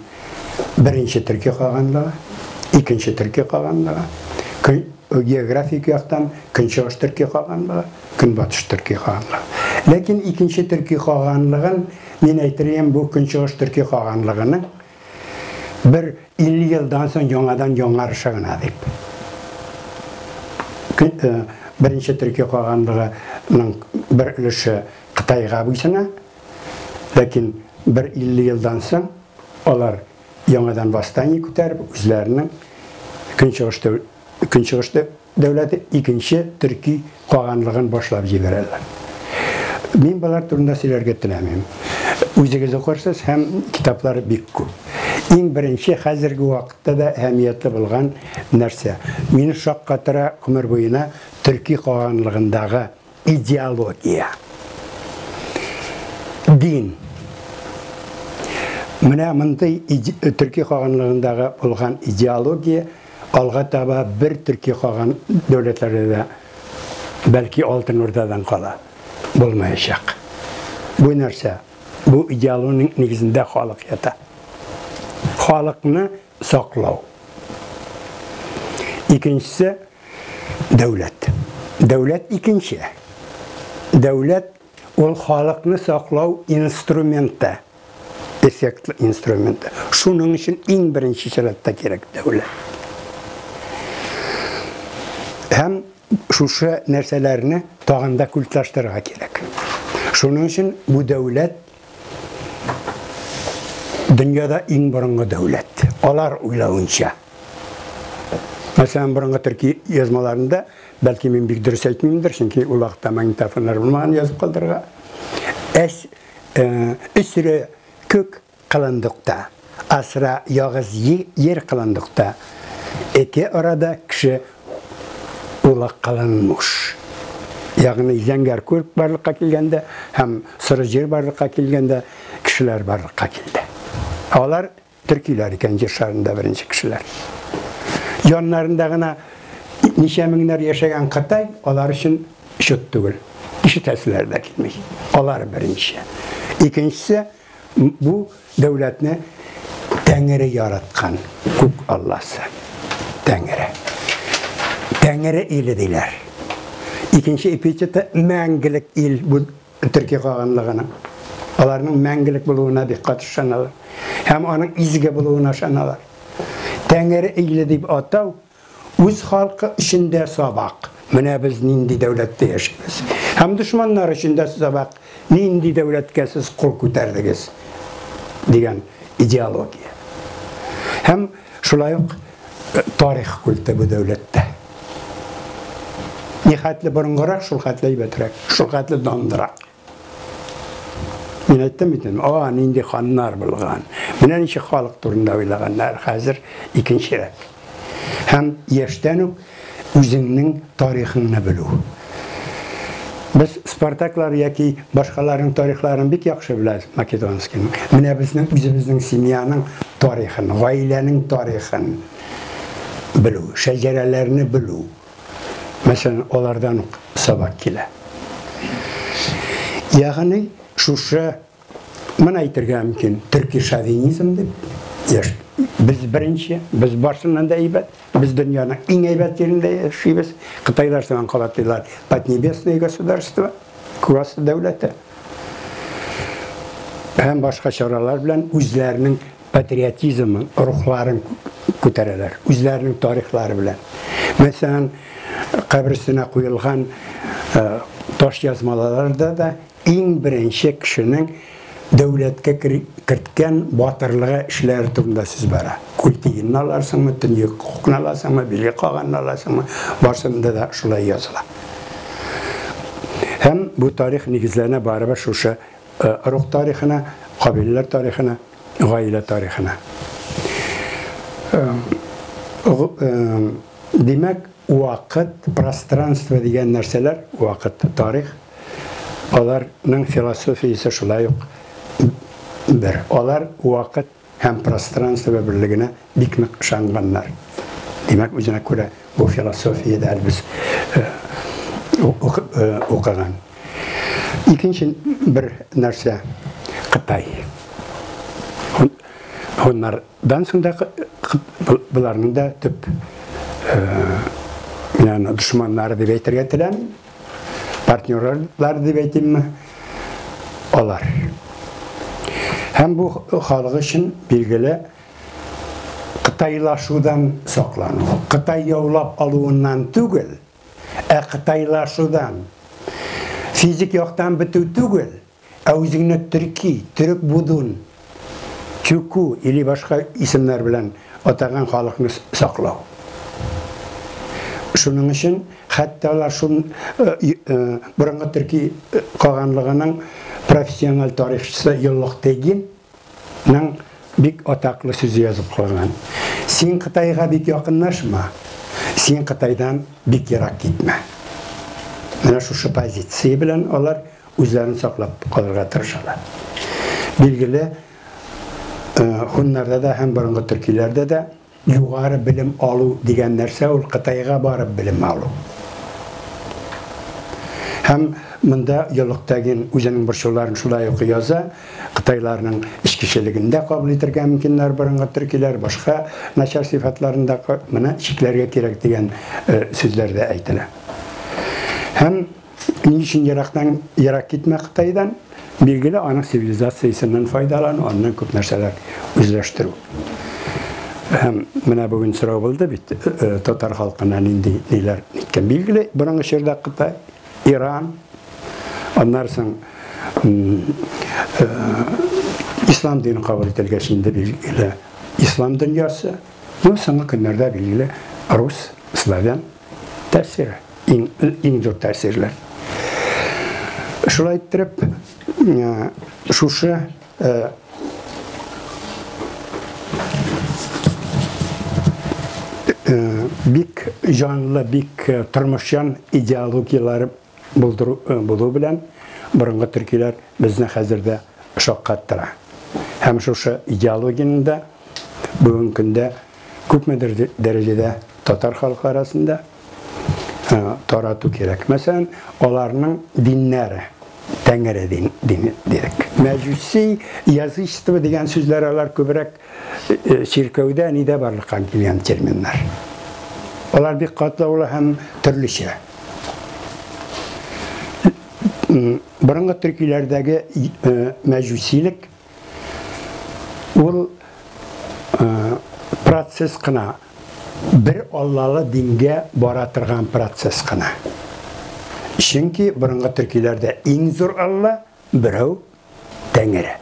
[SPEAKER 1] беренче Төркия калганлыгы, икенче Төркия калганлыгы, географик яктан көнчыгыш Төркия калганлыгы, көнбатыш Төркия калганлыгы. Ләкин икенче Төркия калганлыгын мин әйтергәм, бу көнчыгыш Төркия калганлыгының бер 50 елдан соң яңадан яңарышы гына дип. Беренче Төркия калганлыгының бер өлеше Кытайга буйсына, ләкин бер 50 елдан соң алар яңадан восстание күтәреп, үзләренең көнчыгыш дәүләте икенче Төркия калганлыгын башлап җибәрәләр. Мин балар турында сөйләргә теләмим. Үзегез укырсыз һәм китаплары бик күп. Иң беренче хәзерге вакытта да әһәмиятле булган нәрсә. Мине шаккатыра гомер буена төрки калганлыгындагы идеология. Дин. Менә мондай төрки калганлыгындагы булган идеология алга таба бер төрки калган дәүләтләрдә бәлки алтын урдадан кала булмаячак. Бу нәрсә, бу идеологияның нигезендә халык ята. Халыкны саклау. Икенчесе дәүләт. Дәүләт икенче. Дәүләт ул халыкны саклау инструменты. Эффектлы инструменты. Шуның өчен иң беренче шартта кирәк дәүләт. Һәм шушы нәрсәләрне тагында культлаштырырга кирәк. Шуның өчен бу дәүләт дөньяда иң борынгы дәүләт. Алар уйлауынча. Мәсәлән, борынгы төрки язмаларында, бәлки мин бик дөрес әйтмимдер, чөнки ул вакытта магнитофоннар булмаган язып калдырырга. Үсре көк кылындыкта, асра ягыз ер кылындыкта. Эке арада кеше улак кылынмыш. Ягъни зәңгәр күрк барлыкка килгәндә һәм сыры җир барлыкка килгәндә кешеләр барлыкка килде. Алар төркиләр икән җир шарында беренче кешеләр. Яннарында гына ничә меңнәр яшәгән Кытай алар өчен шут түгел. Ишетәселәр дә килми. Алар беренче. Икенчесе бу дәүләтне Тәңре яраткан күк Алласы. Тәңре. Тәңре иле диләр. Икенче эпитеты мәңгелек ил бу төрки калганлыгының. Аларның мәңгелек булуына бик катышаналар. Һәм аның изге булуына ышаналар. Тәңре иле дип атау үз халкы өчендә сабак. Менә без нинди дәүләттә яшибез. Һәм дошманнар өчендә сабак. Нинди дәүләткә сез кул күтәрдегез дигән идеология. Һәм шулай ук тарих культы бу дәүләттә. Нихәтле борынгырак, шул хәтле әйбәтрәк, шул хәтле дандырак. Мин әйттем бит, нинди ханнар булган. Менә ничә халык турында уйлаганнар, хәзер икенчерәк. Һәм яшьтән үк үзеңнең тарихыңны белү. Без Спартаклар яки башкаларның тарихларын бик яхшы беләбез, Македонскийның. Менә безнең үзебезнең семьяның тарихын, гаиләнең тарихын белү, шәҗәрәләрне белү. Мәсәлән, алардан сабак килә. Ягъни шушы мен әйтергә мөмкин, төрки шовинизм дип яшь. Без беренче, без барсыннан да әйбәт, без дөньяның иң әйбәт yerендә яшибез. Кытайлар сыман калатыйлар, поднебесное государство, курасы дәүләте. Һәм башка чаралар белән үзләренең патриотизмын, рухларын күтәрәләр, үзләренең тарихлары белән. Мәсәлән, каберсенә куелган таш язмаларда да иң беренче кешенең дәүләткә керткән батырлыгы эшләре турында сүз бара. Культигинны аларсыңмы, төньяк хукукны аласыңмы, билге калганны аласыңмы, барсында да шулай языла. Һәм бу тарих нигезләнә барыбер шушы рух тарихына, кабиләләр тарихына, гаилә тарихына. Димәк, вакыт, пространство дигән нәрсәләр, вакыт, тарих, аларның философиясе шулай ук бер. Алар вакыт һәм пространство берлегенә бик нык ышанганнар. Димәк, үзенә күрә бу философиядә без укыган. Икенче бер нәрсә Кытай. Хоннардан соң да буларның да төп дошманнары дип әйтергә теләм. Партнерлар дип әйтимме? Алар. Һәм бу халык өчен билгеле Кытайлашудан саклану. Кытай яулап алуыннан түгел, Кытайлашудан физик яктан битү түгел, үзеңне төрек будун, чуку или башка исемнәр белән атаган халыкны саклау. Шуның өчен хәтта алар шун борынгы төрки калганлыгының профессиональ тарихчысы Йоллык Тегинның бик атаклы сүз язып калган. Син Кытайга бик якынлашма, син Кытайдан бик ерак китмә. Менә шушы позиция белән алар үзләрен саклап калырга тырышалар. Билгеле, хуннарда да һәм борынгы төркиләрдә дә югары белем алу дигән нәрсә ул Кытайга барып белем алу. Һәм монда ялыктагын үзенең борчуларын шулай ук яза, Кытайларның ичкишелегендә кабул итәргә мөмкиннәр борынгы төркиләр, башка начар сыйфатларында менә чикләргә кирәк дигән сүзләрдә әйтелә. Һәм ни өчен ерак китмә Кытайдан? Билгеле, аның цивилизациясеннән файдалану, аннан күп нәрсәләр үзләштерү. Һәм менә бүген сорау булды бит, татар халкына нинди ниләр иткән. Билгеле, борынгы чорда Кытай, Иран, аннан соң ислам динен кабул ителгәчендә билгеле ислам дөньясы, соңгы көннәрдә билгеле рус, славян тәэсире, иң зур тәэсирләр. Шулай итеп, шушы бик жанлы, бик тормышчан идеологиялар булу белән борынгы төркиләр безне хәзердә шаккаттыра. Һәм шушы идеологияны да бүген көндә күпмедер дәрәҗәдә татар халкы арасында тарату кирәк. Мәсәлән, аларның диннәре, Тәңре дини дидек. Мәҗүси язычество дигән сүзләр алар күбрәк чиркәүдә, нидә барлыкка килгән терминнар. Алар бик катлаулы һәм төрлечә. Борынгы төркиләрдәге мәҗүсилек ул процесс кына, бер аллалы дингә бара торган процесс кына. Чөнки борынгы төркиләрдә иң зур алла берәү Тәңре.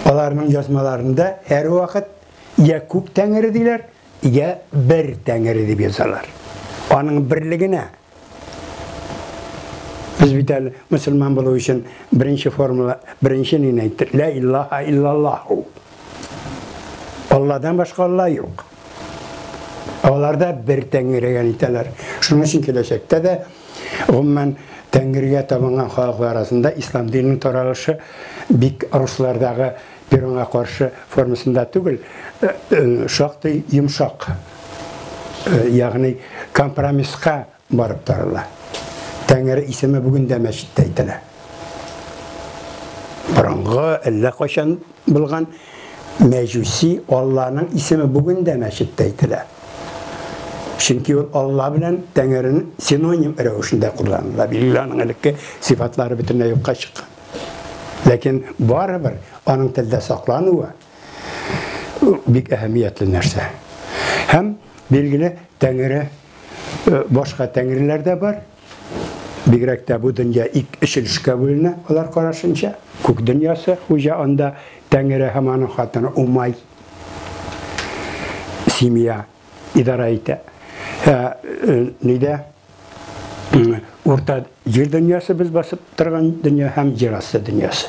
[SPEAKER 1] Аларның язмаларында һәр вакыт я күп Тәңре диләр, я бер Тәңре дип язалар. Аның берлегенә biz бит әле мөселман булу өчен беренче формула, беренче нинә әйтер? Ла илаха иллаллаху. Алладан башка алла юк. Аларда бер Тәңрегә әйтәләр. Шуның өчен киләчәктә дә гомумән Тәңрегә табынган халыклар арасында ислам диненең таралышы бик руслардагы Перонга каршы формасында түгел, шактый йомшак, ягъни компромисска барып тарала. Тәңре исеме бүген дә мәчеттә әйтелә. Борынгы әллә кайчан булган мәҗүси Алланың исеме бүген дә мәчеттә әйтелә. Чөнки ул Алла белән Тәңрене синоним рәвешендә кулланыла. Билгеле, аның элекке сыйфатлары бөтенләй юкка чыккан. Ләкин барыбер аның телдә саклануы бик әһәмиятле нәрсә. Һәм билгеле, Тәңре башка Тәңреләр дә бар. Бигрәк тә бу дөнья өч өлешкә бүленә, алар карашынча. Күк дөньясы, хуҗа анда Тәңре һәм аның хатыны Умай семья идара итә. Нидә? Урта җир дөньясы без басып торган дөнья һәм җир асты дөньясы.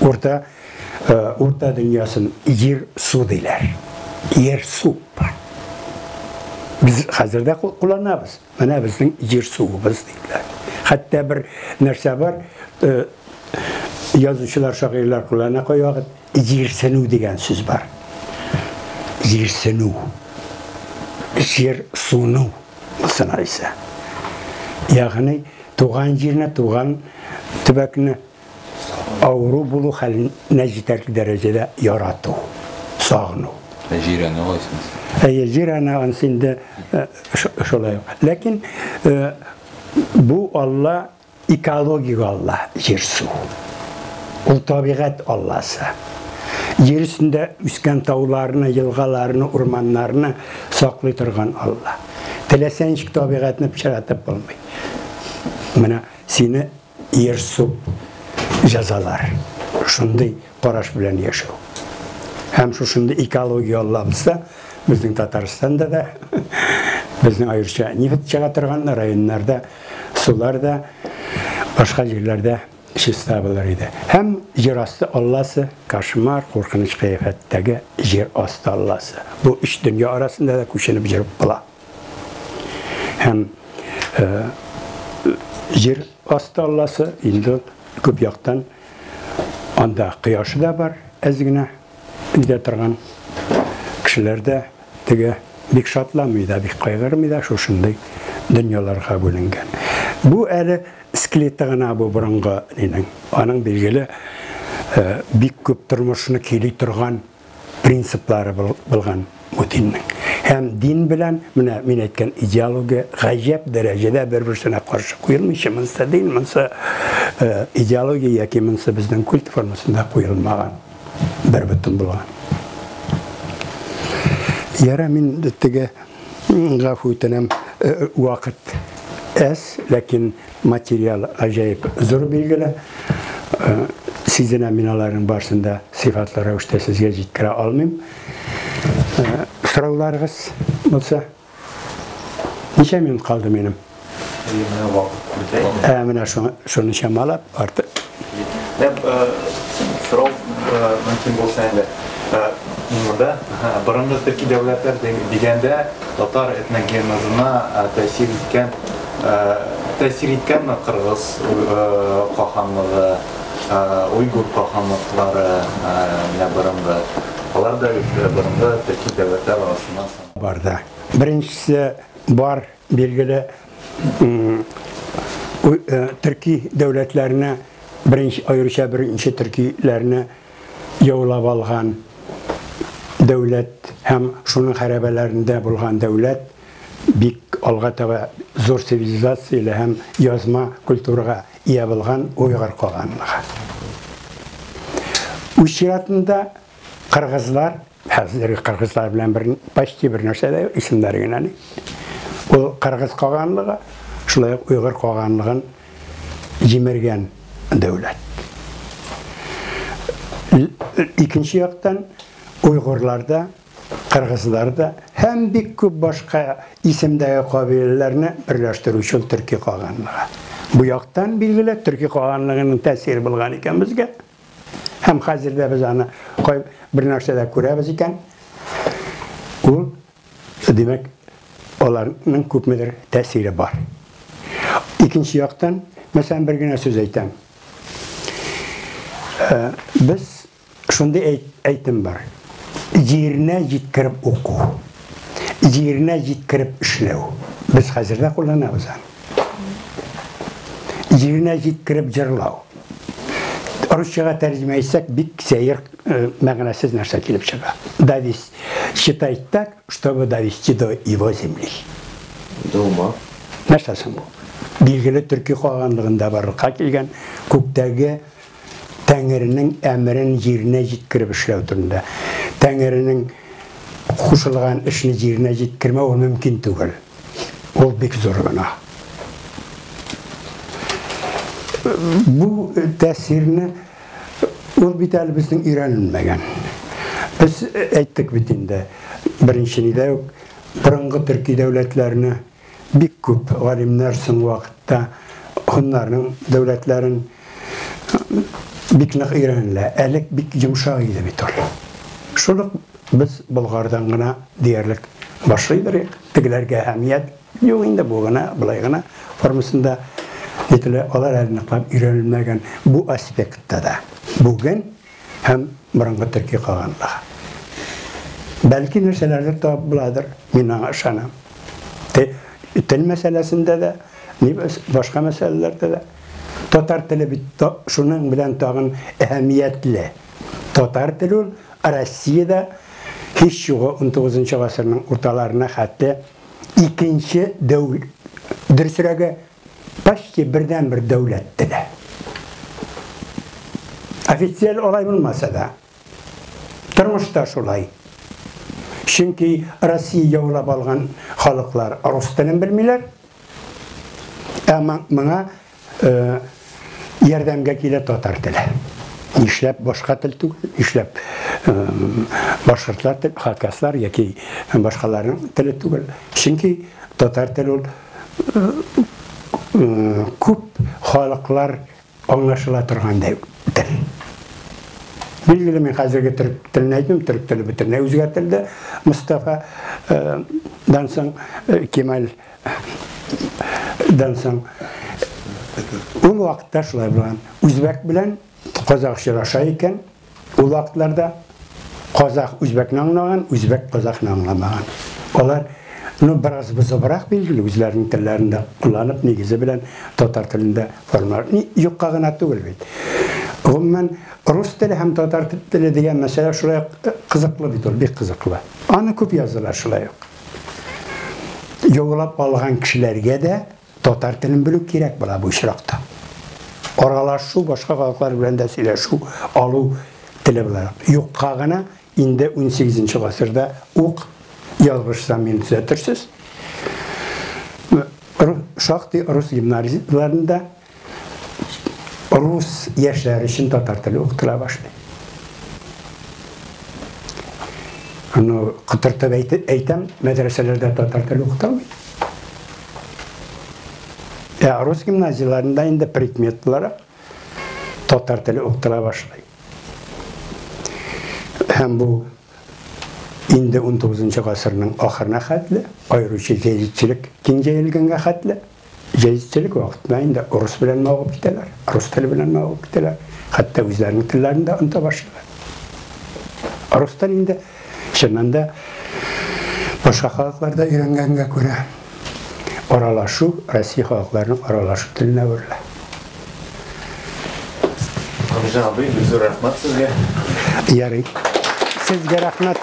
[SPEAKER 1] Урта дөньясын җир су диләр. Җир су. Biz хәзердә кулланабыз. Менә безнең җир суыбыз диләр. Хәтта бер нәрсә бар, язучылар, шагыйрьләр куллана куягы, җирсенү дигән сүз бар. Җирсенү. Җир суну сынайса. Ягъни туган җирне, туган төбәкне авыру булу хәленә җитәрлек дәрәҗәдә ярату, сагыну.
[SPEAKER 3] Җирәне алайсыз.
[SPEAKER 1] Җирәне ансында шулай. Ләкин бу Алла экологик Алла, җир су. Ул табигать Алласы. Җир өстендә үскән тауларны, елгаларны, урманнарны саклый торган Алла. Теләсә ничек табигатьне пычратып булмый. Менә сине җир су җәзалар. Шундый караш белән яшәү. Һәм шушында экология Алла булса, безнең Татарстанда да, безнең аеруча нефть чыга торган районнарда, суларда, башка җирләрдә şistabilar idi. Hem yer astı Allah'sı, kaşmar, korkunç kıyafetteki yer astı Allah'sı. Bu üç dünya arasında da kuşanıp jirip bula. Hem yer astı Allah'sı, indi köp yaktan anda kıyaşı da var, ezgine de turgan kişilerde tege bik şatlamıydı, bik kaygırmıydı, şuşunday dünyalarga bölüngen. Bu eli iskelettigina bu burunga ninin. Anın belgili bik köp turmuşunu keli turgan prinsiplari bilgan bu dinning. Hem din bilen men aytgan ideologiya g'ajab darajada bir-birisine qarshi qo'yilmishi, minsa din, minsa ideologiya yoki minsa bizning kult formasida qo'yilmagan bir butun bo'lgan. Yara men tege g'afuytanam vaqt es, lakin material acayip zor belgili. Sizin aminaların başında sıfatlara işte sizge jitkira almayayım. Sorularınız olsa neçe minut kaldı benim? Emine şunu şamalap artık.
[SPEAKER 7] Soru mümkün olsa ende. Burada birinci Türkiye devletler degende Tatar etnogenezine tesir etken Kırgız kahanlığı, Uygur kahanlıkları ne birinci. Onlar da birinci Türkiye devletler arasında
[SPEAKER 1] var da. Birincisi var belgili Türkiye devletlerine ayrıca birinci Türkiye'lerine yolab algan devlet hem şunun harabelerinde bulgan devlet bik algataga zor sivilizasiya hem yazma kültürüge iya bulgan Uygur kalanlığı. Uşiratında Kırgızlar, hazır Kırgızlar bilen bir nersede isimleri yine. O Kırgız kalanlığı, şulay Uygur kalanlığın jimergen devlet. İkinci yaktan Uygurlarda, Kırgızlarda hem bir köp başka isimdeki kabilelerini birleştirişi Türkiye kalanlığı. Bu yaktan bilgiler Türkiye kalanlığının tesiri bulgan iken bizge. Hem hazırda biz onu koyup bir nersede kurabız iken o demek onların köpmedir tesiri var. İkinci yaktan mesela bir güne söz aytam. Biz şunda aytım var. Yerine jitkirip oku. Yerine jitkirip işlev. Biz hazırda kullanıyoruz. Yerine jitkirip jırlav. Rusçaga tercüme etsek bir seyir mağnasız narsa kelip çıkar. Davis считает так, чтобы довести до его земли.
[SPEAKER 3] Дома.
[SPEAKER 1] Narsasın bu? Bilgili Türkiye kalanlığında varlığa kelgen köktagi Tengri'nin emrin yerine jitkirip işlev turunda. Tengri'nin kuşulgan işini yerine jitkirme o mümkün tugul. Ol bek zor gana. Bu tesirini ol bitel bizden öğrenilmegen. Biz ayttık bitinde birinci de yok. Bırıngı Türkiye devletlerini bik köp galimler son vakitte onların devletlerin biknek öğrenile, elek bik yumuşağıydı bitol. Şuluk biz Bulgardan gına diyerlik başlıydır. Tigilerge ehemmiyet yok indi bu gına, bulay gına formasında netile olar elinaqlap öğrenilmegen bu aspektte da. Bugün hem bırıngı Türkiye kalanlığı. Belki nerselerde tabi buladır, mina aşanam. Tel meselesinde de, başka meselelerde de. Tatar tili şunun bilen tağın ehemmiyetli. Tatar tili Rusya'da hiç yok 19. asırın ortalarına hatta ikinci devlet, dürsürege başka birden bir devletti de. Ofisiyel olay bulmasa da, durmuşta şolay. Çünkü Rusya yavlab algan halklar Rus tilini bilmiler. Ama bana yardımga kele Tatar tili. İşlep başka til tugul, işlep başkırtlar til, Hakaslar yoki başkaların tili tugul. Çünkü Tatar tili köp halklar аңлашыла торгандай тел. Билгеле, мен хәзерге төрек телен әйтмим, төрек теле бөтенләй үзгәртелде. Мустафа Дансың, Кемал Дансың. Ул вакытта шулай булган. Үзбәк белән казак очраша икән. Ул вакытларда казак үзбәкне аңлаган, үзбәк казакны аңламаган. Алар бераз бызыбрак билгеле үзләренең телләрендә кулланып, нигезе белән татар телендә формалар. Юкка гына түгел бит. Гомумән рус теле һәм татар теле дигән мәсьәлә шулай кызыклы бит, ул бик кызыклы. Аны күп язылар шулай ук. Югылап алган кешеләргә дә татар телен белү кирәк була бу очракта. Аралашу, башка халыклар белән дә сөйләшү, алу теле була. Юкка гына инде 18нче гасырда ук язгышсам мин төзәтерсез. Шактый рус гимназияларында рус яшьләре өчен татар теле укытыла башлый. Аны кытыртып әйтәм, мәдрәсәләрдә татар теле укытылмый. Рус гимназияларында инде предметлары татар теле укытыла башлый. Һәм бу инде 19нчы гасырның ахырына хәтле, аеруча җәдитчелек киң җәелгәнгә хәтле, җәдитчелек вакытында инде рус белән мавыгып китәләр, рус теле белән мавыгып китәләр, хәтта үзләренең телләрен дә оныта башлыйлар. Рус теле инде чыннан да башка халыкларда өйрәнгәнгә күрә аралашу, Россия халыкларының аралашу теленә әверелә.
[SPEAKER 7] Амирҗан абый, бик зур рәхмәт сезгә.
[SPEAKER 1] Ярый. Сезгә рәхмәт.